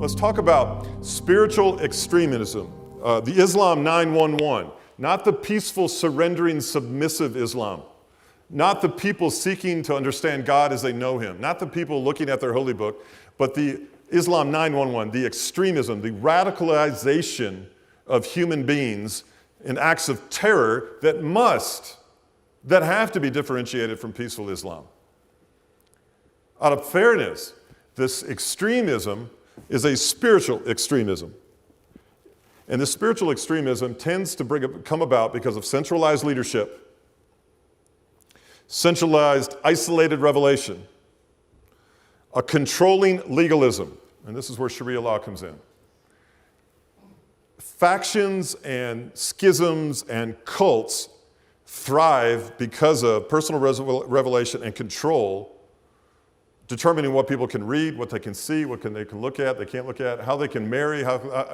Let's talk about spiritual extremism. The Islam 911, not the peaceful, surrendering, submissive Islam. Not the people seeking to understand God as they know Him. Not the people looking at their holy book, but the Islam 911, the extremism, the radicalization of human beings in acts of terror that have to be differentiated from peaceful Islam. Out of fairness, this extremism is a spiritual extremism. And this spiritual extremism tends to come about because of centralized leadership, centralized, isolated revelation, a controlling legalism, and this is where Sharia law comes in. Factions and schisms and cults thrive because of personal revelation and control, determining what people can read, what they can see, they can look at, they can't look at, how they can marry,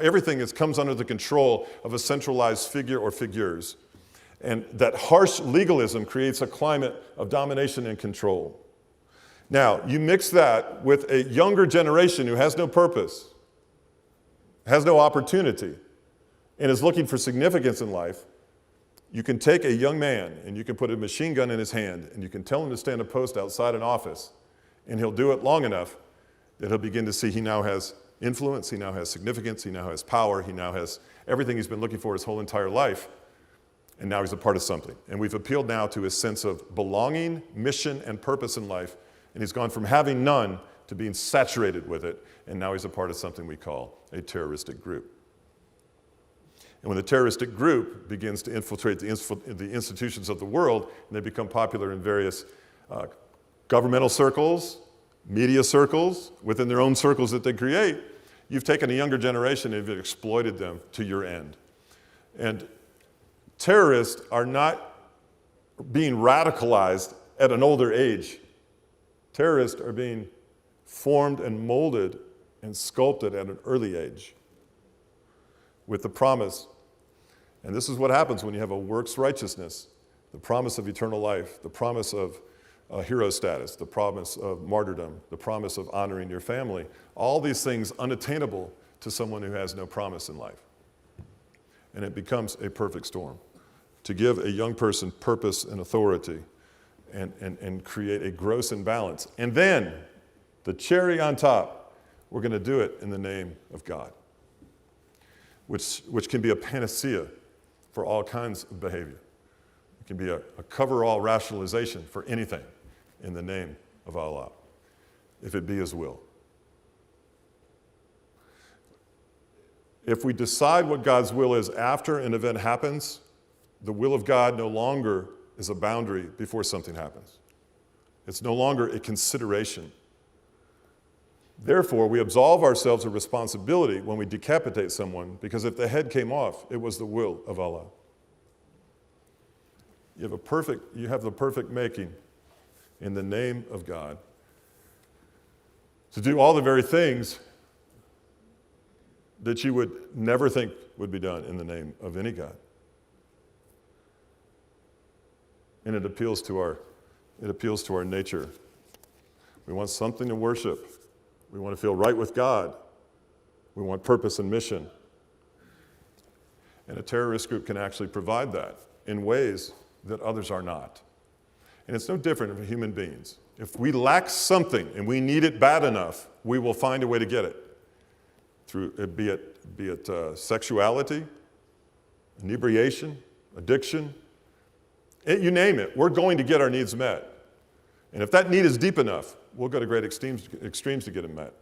everything comes under the control of a centralized figure or figures. And that harsh legalism creates a climate of domination and control. Now, you mix that with a younger generation who has no purpose, has no opportunity, and is looking for significance in life. You can take a young man and you can put a machine gun in his hand and you can tell him to stand a post outside an office, and he'll do it long enough that he'll begin to see he now has influence, he now has significance, he now has power, he now has everything he's been looking for his whole entire life. And now he's a part of something. And we've appealed now to his sense of belonging, mission, and purpose in life. And he's gone from having none to being saturated with it. And now he's a part of something we call a terroristic group. And when the terroristic group begins to infiltrate the institutions of the world, and they become popular in various governmental circles, media circles, within their own circles that they create, you've taken a younger generation and you've exploited them to your end. And terrorists are not being radicalized at an older age. Terrorists are being formed and molded and sculpted at an early age with the promise. And this is what happens when you have a works righteousness, the promise of eternal life, the promise of hero status, the promise of martyrdom, the promise of honoring your family. All these things unattainable to someone who has no promise in life. And it becomes a perfect storm to give a young person purpose and authority and create a gross imbalance. And then, the cherry on top, we're going to do it in the name of God, which can be a panacea for all kinds of behavior. It can be a cover-all rationalization for anything in the name of Allah, if it be His will. If we decide what God's will is after an event happens, the will of God no longer is a boundary before something happens. It's no longer a consideration. Therefore, we absolve ourselves of responsibility when we decapitate someone, because if the head came off, it was the will of Allah. You have the perfect making in the name of God to do all the very things that you would never think would be done in the name of any God. And it appeals to our nature. We want something to worship. We want to feel right with God. We want purpose and mission. And a terrorist group can actually provide that in ways that others are not. And it's no different from human beings. If we lack something and we need it bad enough, we will find a way to get it. Through be it sexuality, inebriation, addiction, you name it, we're going to get our needs met. And if that need is deep enough, we'll go to great extremes to get them met,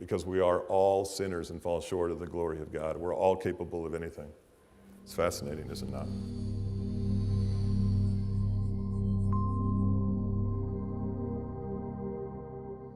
because we are all sinners and fall short of the glory of God. We're all capable of anything. It's fascinating, is it not?